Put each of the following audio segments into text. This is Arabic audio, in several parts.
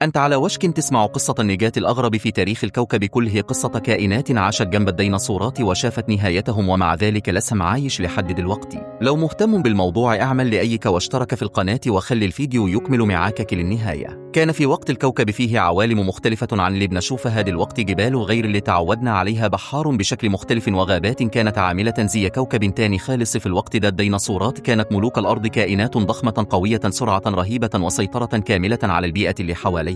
أنت على وشك تسمع قصة النجاة الأغرب في تاريخ الكوكب كله، قصة كائنات عاشت جنب الديناصورات وشافت نهايتهم ومع ذلك لسه عايش لحد دلوقتي. لو مهتم بالموضوع اعمل لايك واشترك في القناة وخلي الفيديو يكمل معاك للنهاية. كان في وقت الكوكب فيه عوالم مختلفة عن اللي بنشوفها دلوقتي، جبال غير اللي تعودنا عليها، بحار بشكل مختلف وغابات كانت عاملة زي كوكب تاني خالص. في الوقت ده الديناصورات كانت ملوك الأرض، كائنات ضخمة قوية سرعة رهيبة وسيطرة كاملة على البيئة اللي حواليها.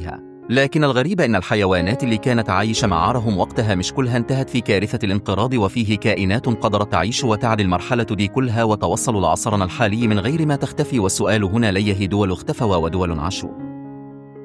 لكن الغريب أن الحيوانات اللي كانت عايشة معارهم وقتها مش كلها انتهت في كارثة الانقراض، وفيه كائنات قدرت تعيش وتعدي المرحلة دي كلها وتوصلوا لعصرنا الحالي من غير ما تختفي. والسؤال هنا ليه دول اختفوا ودول عاشوا؟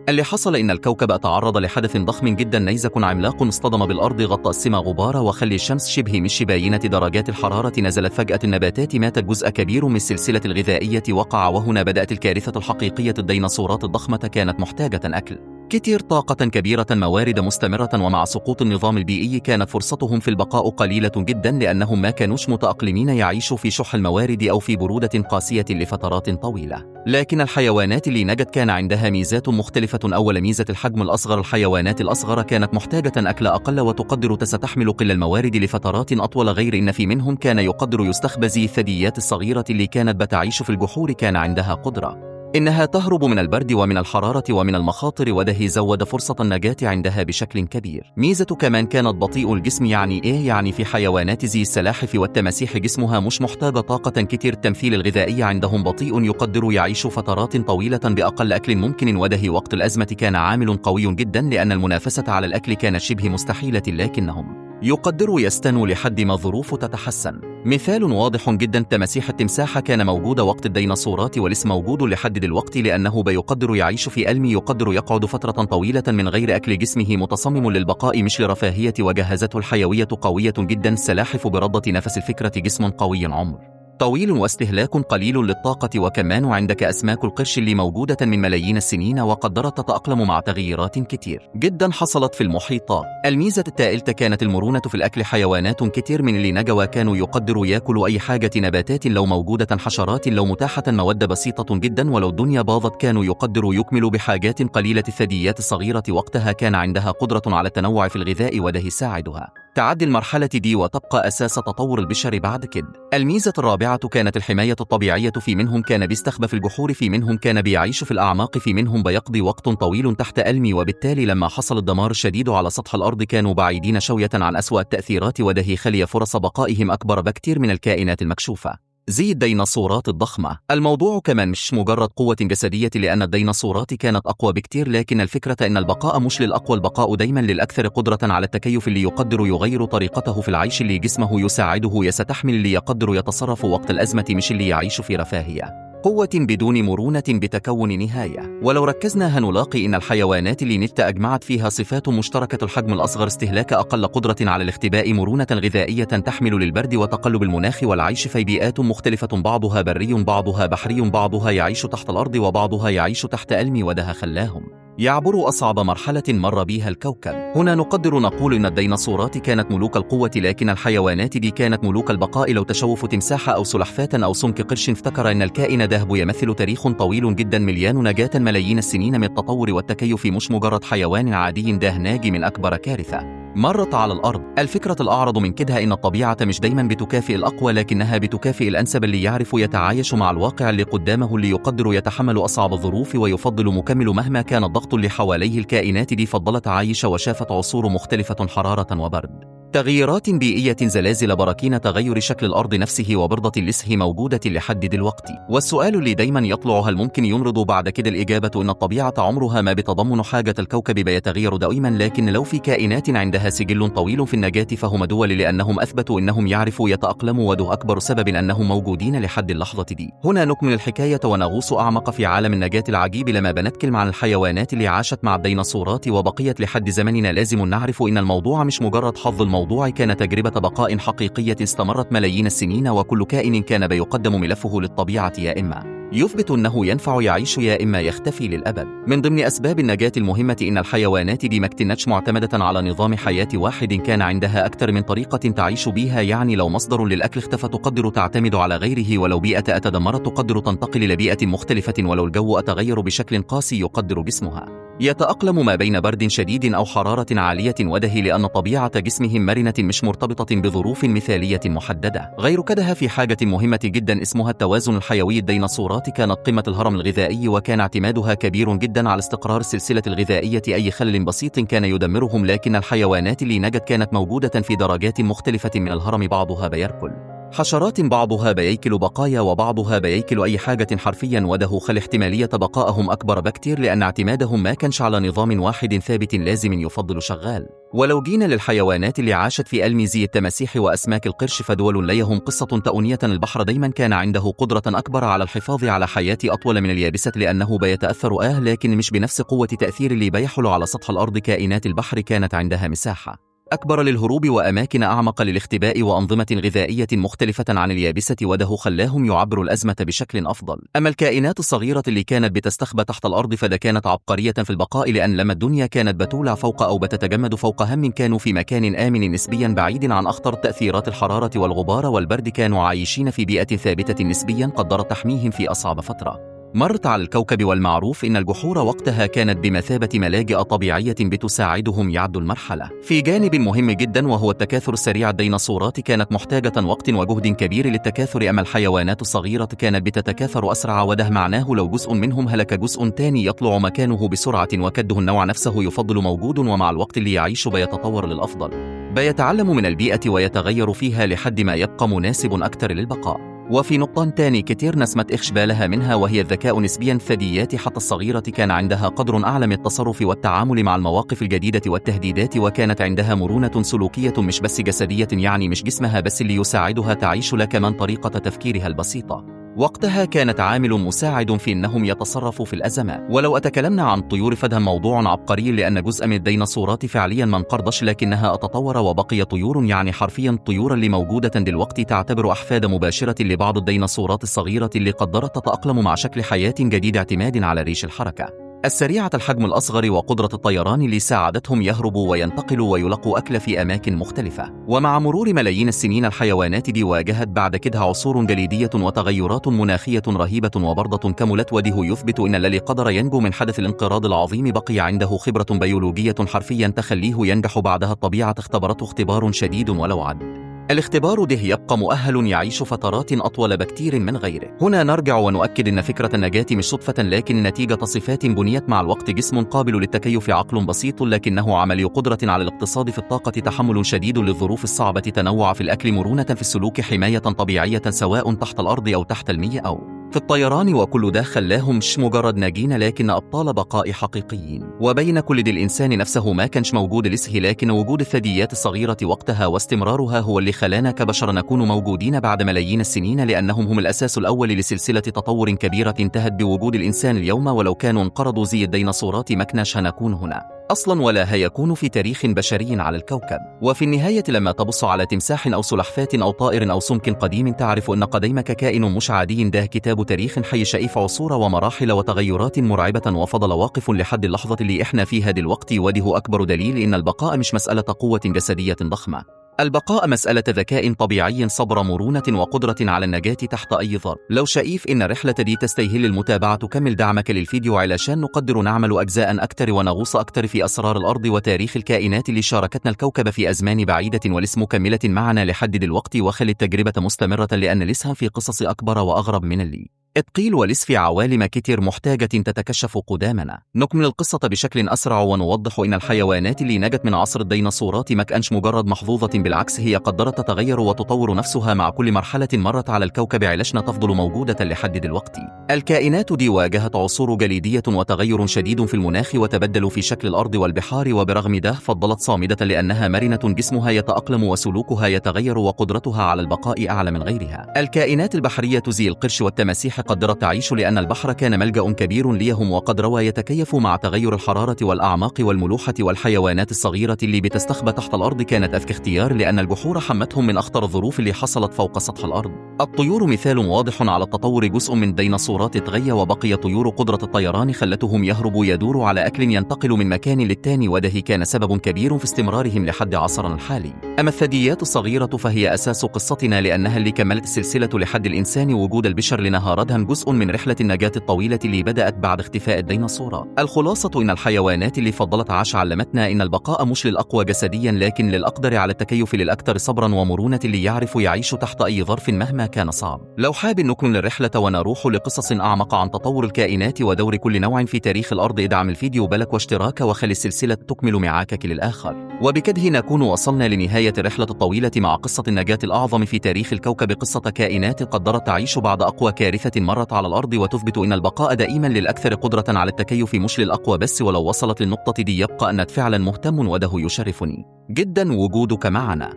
اللي حصل إن الكوكب تعرض لحدث ضخم جدا، نيزك عملاق اصطدم بالأرض غطى السماء غبارة وخلي الشمس شبه مش باينة، درجات الحرارة نزلت فجأة، النباتات ماتت، جزء كبير من السلسلة الغذائية وقع، وهنا بدأت الكارثة الحقيقية. الديناصورات الضخمة كانت محتاجة أكل كتير، طاقة كبيرة، موارد مستمرة، ومع سقوط النظام البيئي كانت فرصتهم في البقاء قليلة جدا لأنهم ما كانوش متأقلمين يعيشوا في شح الموارد أو في برودة قاسية لفترات طويلة. لكن الحيوانات اللي نجت كان عندها ميزات مختلفة. أول ميزة الحجم الأصغر، الحيوانات الأصغر كانت محتاجة أكل أقل وتقدر تستحمل قل الموارد لفترات أطول، غير إن في منهم كان يقدر يستخبز. الثدييات الصغيرة اللي كانت بتعيش في الجحور كان عندها قدرة إنها تهرب من البرد ومن الحرارة ومن المخاطر، وده زود فرصة النجاة عندها بشكل كبير. ميزة كمان كانت بطيء الجسم. يعني إيه؟ يعني في حيوانات زي السلاحف والتماسيح جسمها مش محتاجة طاقة كتير، التمثيل الغذائي عندهم بطيء، يقدروا يعيشوا فترات طويلة بأقل أكل ممكن، وده وقت الأزمة كان عامل قوي جدا لأن المنافسة على الأكل كانت شبه مستحيلة، لكنهم يقدروا يستنوا لحد ما الظروف تتحسن. مثال واضح جدا، تماسيح التمساح كان موجود وقت الديناصورات ولسه موجود لحد دلوقتي، لأنه بيقدر يعيش في ألم، يقدر يقعد فترة طويلة من غير أكل، جسمه متصمم للبقاء مش لرفاهية، وجهزته الحيوية قوية جدا. السلاحف برضة نفس الفكرة، جسم قوي، عمر طويل، واستهلاك قليل للطاقة. وكمان عندك أسماك القرش اللي موجودة من ملايين السنين وقدرت تتأقلم مع تغييرات كتير جدا حصلت في المحيطات. الميزة الثالثة كانت المرونة في الأكل، حيوانات كتير من اللي نجوا كانوا يقدروا ياكلوا أي حاجة، نباتات لو موجودة، حشرات لو متاحة، مواد بسيطة جدا، ولو الدنيا باظت كانوا يقدروا يكملوا بحاجات قليلة. الثدييات الصغيرة وقتها كان عندها قدرة على التنوع في الغذاء، وده يساعدها تعدي المرحلة دي وتبقى أساس تطور البشر بعد كده. الميزة الرابعة كانت الحماية الطبيعية، في منهم كان بيستخبى في الجحور، في منهم كان بيعيش في الأعماق، في منهم بيقضي وقت طويل تحت ألم، وبالتالي لما حصل الدمار الشديد على سطح الأرض كانوا بعيدين شوية عن أسوأ التأثيرات، وده خلي فرص بقائهم أكبر بكتير من الكائنات المكشوفة زي الديناصورات الضخمة. الموضوع كمان مش مجرد قوة جسدية، لأن الديناصورات كانت أقوى بكتير، لكن الفكرة أن البقاء مش للأقوى، البقاء دايما للأكثر قدرة على التكيف، اللي يقدر يغير طريقته في العيش، اللي جسمه يساعده يستحمل، اللي يقدر يتصرف وقت الأزمة، مش اللي يعيش في رفاهية. قوة بدون مرونة بتكون نهاية. ولو ركزنا هنلاقي إن الحيوانات اللي نت أجمعت فيها صفات مشتركة، الحجم الأصغر، استهلاك أقل، قدرة على الاختباء، مرونة غذائية تحمل للبرد وتقلب المناخ والعيش في بيئات مختلفة، بعضها بري بعضها بحري، بعضها يعيش تحت الأرض وبعضها يعيش تحت ألم، وده خلاهم يعبروا أصعب مرحلة مر بها الكوكب. هنا نقدر نقول إن الديناصورات كانت ملوك القوة، لكن الحيوانات دي كانت ملوك البقاء. لو تشوف تمساحة أو سلحفاة أو سمك قرش افتكر أن الكائن ده يمثل تاريخ طويل جدا مليان نجاة، ملايين السنين من التطور والتكيف، مش مجرد حيوان عادي، ده ناجي من أكبر كارثة مرت على الأرض. الفكرة الأعرض من كده إن الطبيعة مش دايما بتكافئ الأقوى، لكنها بتكافئ الأنسب، اللي يعرف يتعايش مع الواقع اللي قدامه، اللي يقدر يتحمل أصعب الظروف ويفضل مكمل مهما كان الضغط اللي حواليه. الكائنات دي فضلت عايشة وشافت عصور مختلفة، حرارة وبرد، تغييرات بيئية، زلازل، براكين، تغير شكل الأرض نفسه، وبرضة اللسه موجودة لحد دلوقتي. والسؤال اللي دايما يطلع، هل ممكن يمرض بعد كده؟ الإجابة إن الطبيعة عمرها ما بتضمن حاجة، الكوكب بيتغير دائما، لكن لو في كائنات عندها سجل طويل في النجاة فهم دول، لأنهم أثبتوا إنهم يعرفوا يتأقلموا، وده أكبر سبب أنهم موجودين لحد اللحظة دي. هنا نكمل الحكاية ونغوص أعمق في عالم النجاة العجيب. لما بنتكلم عن الحيوانات اللي عاشت مع الديناصورات وبقيت لحد زمننا، لازم نعرف إن الموضوع مش مجرد حظ، الموضوع كان تجربة بقاء حقيقية استمرت ملايين السنين، وكل كائن كان بيقدم ملفه للطبيعة، يا إما يثبت أنه ينفع يعيش يا إما يختفي للأبد. من ضمن أسباب النجاة المهمة إن الحيوانات دي ما كانتش معتمدة على نظام حياة واحد، كان عندها أكثر من طريقة تعيش بها. يعني لو مصدر للأكل اختفى تقدر تعتمد على غيره، ولو بيئة تدمرت تقدر تنتقل لبيئة مختلفة، ولو الجو أتغير بشكل قاسي يقدر جسمها يتأقلم ما بين برد شديد أو حرارة عالية ودهي، لأن طبيعة جسمهم مرنة مش مرتبطة بظروف مثالية محددة. غير كده في حاجة مهمة جدا اسمها التوازن الحيوي. الديناصورات كانت قمة الهرم الغذائي، وكان اعتمادها كبير جدا على استقرار السلسلة الغذائية. أي خلل بسيط كان يدمرهم، لكن الحيوانات اللي نجت كانت موجودة في درجات مختلفة من الهرم، بعضها بياكل حشرات، بعضها بياكل بقايا، وبعضها بياكل أي حاجة حرفيا. وده خل احتمالية بقائهم أكبر بكتير، لأن اعتمادهم ما كانش على نظام واحد ثابت لازم يفضل شغال. ولو جينا للحيوانات اللي عاشت في ألم زي التماسيح وأسماك القرش، فدول ليهم قصة تأونية. البحر دايما كان عنده قدرة أكبر على الحفاظ على حياة أطول من اليابسة، لأنه بيتأثر لكن مش بنفس قوة تأثير اللي بيحل على سطح الأرض. كائنات البحر كانت عندها مساحة أكبر للهروب وأماكن أعمق للاختباء وأنظمة غذائية مختلفة عن اليابسة، وده خلاهم يعبروا الأزمة بشكل أفضل. أما الكائنات الصغيرة اللي كانت بتستخبى تحت الأرض فده كانت عبقرية في البقاء، لأن لما الدنيا كانت بتولع فوق أو بتتجمد فوق هم، كانوا في مكان آمن نسبيا بعيد عن أخطر تأثيرات الحرارة والغبار والبرد. كانوا عايشين في بيئة ثابتة نسبيا قدرت تحميهم في أصعب فترة مرت على الكوكب. والمعروف إن الجحور وقتها كانت بمثابة ملاجئ طبيعية بتساعدهم يعدوا المرحلة. في جانب مهم جدا وهو التكاثر السريع، الديناصورات كانت محتاجة وقت وجهد كبير للتكاثر، أما الحيوانات الصغيرة كانت بتتكاثر أسرع، وده معناه لو جزء منهم هلك جزء تاني يطلع مكانه بسرعة، وكده النوع نفسه يفضل موجود، ومع الوقت اللي يعيش بيتطور للأفضل، بيتعلم من البيئة ويتغير فيها لحد ما يبقى مناسب أكثر للبقاء. وفي نقطة تاني كتير ناس ما تخش بالها منها، وهي الذكاء نسبيا. الثدييات حتى الصغيرة كان عندها قدر أعلى من التصرف والتعامل مع المواقف الجديدة والتهديدات، وكانت عندها مرونة سلوكية مش بس جسدية، يعني مش جسمها بس اللي يساعدها تعيش، لا كمان طريقة تفكيرها البسيطة وقتها كانت عامل مساعد في أنهم يتصرفوا في الأزمات. ولو أتكلمنا عن الطيور فده موضوع عبقري، لأن جزء من الديناصورات فعليا ما انقرضش لكنها تطور وبقي طيور، يعني حرفيا الطيور اللي موجودة دلوقتي تعتبر أحفاد مباشرة لبعض الديناصورات الصغيرة اللي قدرت تتأقلم مع شكل حياة جديد اعتماد على ريش الحركة السريعة، الحجم الأصغر، وقدرة الطيران اللي ساعدتهم يهربوا وينتقلوا ويلقوا أكل في أماكن مختلفة. ومع مرور ملايين السنين الحيوانات دي واجهت بعد كده عصور جليدية وتغيرات مناخية رهيبة وبرضة كملت، وده يثبت أن الذي قدر ينجو من حدث الانقراض العظيم بقي عنده خبرة بيولوجية حرفيا تخليه ينجح بعدها. الطبيعة اختبرته اختبار شديد ولو عد الاختبار ده يبقى مؤهل يعيش فترات أطول بكتير من غيره. هنا نرجع ونؤكد أن فكرة النجاة مش صدفة، لكن نتيجة صفات بنيت مع الوقت. جسم قابل للتكيف، عقل بسيط لكنه عملي، قدرة على الاقتصاد في الطاقة، تحمل شديد للظروف الصعبة، تنوع في الأكل، مرونة في السلوك، حماية طبيعية سواء تحت الأرض أو تحت المياه أو في الطيران. وكل ده خلاهم مش مجرد ناجين لكن أبطال بقاء حقيقيين. وبين كل دي الإنسان نفسه ما كانش موجود لسه، لكن وجود الثدييات الصغيرة وقتها واستمرارها هو اللي خلانا كبشر نكون موجودين بعد ملايين السنين، لأنهم هم الأساس الأول لسلسلة تطور كبيرة انتهت بوجود الإنسان اليوم. ولو كانوا انقرضوا زي الديناصورات ما كناش هنكون هنا أصلا، ولا هيكون في تاريخ بشري على الكوكب. وفي النهاية لما تبص على تمساح أو سلحفاة أو طائر أو سمك قديم تعرف أن قديمك كائن مش عادي، ده كتاب تاريخ حي شايف عصور ومراحل وتغيرات مرعبة، وفضل واقف لحد اللحظة اللي إحنا فيها دلوقتي. وده أكبر دليل إن البقاء مش مسألة قوة جسدية ضخمة، البقاء مسألة ذكاء طبيعي، صبر، مرونة، وقدرة على النجاة تحت أي ظرف. لو شايف إن الرحلة دي تستاهل المتابعة كمل دعمك للفيديو علشان نقدر نعمل أجزاء أكتر ونغوص أكتر في أسرار الأرض وتاريخ الكائنات اللي شاركتنا الكوكب في أزمان بعيدة ولسه مكملة معنا لحد دلوقتي. وخلي التجربة مستمرة لأن لسه في قصص أكبر وأغرب من اللي اتقيل، ولسه في عوالم كتير محتاجة تتكشف قدامنا. نكمل القصة بشكل أسرع ونوضح إن الحيوانات اللي نجت من عصر الديناصورات ما كانش مجرد محظوظة، بالعكس هي قدرت تتغير وتطور نفسها مع كل مرحلة مرت على الكوكب علشنا تفضل موجودة لحد دلوقتي. الكائنات دي واجهت عصور جليدية وتغير شديد في المناخ وتبدلوا في شكل الأرض والبحار، وبرغم ده فضلت صامدة لأنها مرنة، جسمها يتأقلم وسلوكها يتغير وقدرتها على البقاء أعلى من غيرها. الكائنات البحرية زي القرش والتماسيح قدرت تعيش لأن البحر كان ملجأ كبير ليهم، وقد روى يتكيف مع تغير الحرارة والأعماق والملوحة، والحيوانات الصغيرة اللي بتستخبى تحت الأرض كانت أذكى اختيار لأن البحور حمتهم من أخطر الظروف اللي حصلت فوق سطح الأرض. الطيور مثال واضح على التطور، جزء من ديناصورات اتغيى وبقي طيور قدرة الطيران خلتهم يهربوا يدوروا على أكل ينتقل من مكان للتاني، وده كان سبب كبير في استمرارهم لحد عصرنا الحالي. أما الثدييات الصغيرة فهي أساس قصتنا لأنها اللي كملت السلسلة لحد الإنسان. وجود البشر لنا ردها جزء من رحلة النجاة الطويلة اللي بدأت بعد اختفاء الديناصورات. الخلاصة إن الحيوانات اللي فضلت عاش علمتنا إن البقاء مش للأقوى جسديا لكن للأقدر على التكيف، للأكثر صبرا ومرونة، اللي يعرف يعيش تحت أي ظرف مهما كان صعب. لو حاب نكمل الرحلة ونروح لقصص أعمق عن تطور الكائنات ودور كل نوع في تاريخ الأرض، ادعم الفيديو بلايك واشتراك وخلي السلسلة تكمل معاك للآخر. وبكده نكون وصلنا لنهاية الرحلة الطويلة مع قصة النجاة الأعظم في تاريخ الكوكب، قصة كائنات قدرت تعيش بعد أقوى كارثة مرت على الأرض، وتثبت أن البقاء دائما للأكثر قدرة على التكيف مش للأقوى بس. ولو وصلت للنقطة دي يبقى أنك فعلا مهتم، وده يشرفني جدا وجودك معنا.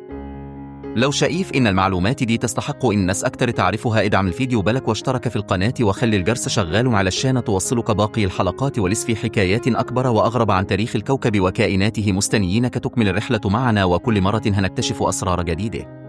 لو شايف إن المعلومات دي تستحق إن الناس أكتر تعرفها، ادعم الفيديو بلايك واشترك في القناة وخلي الجرس شغال علشان توصلك باقي الحلقات، ولس في حكايات أكبر وأغرب عن تاريخ الكوكب وكائناته مستنيينك تكمل الرحلة معنا، وكل مرة هنكتشف أسرار جديدة.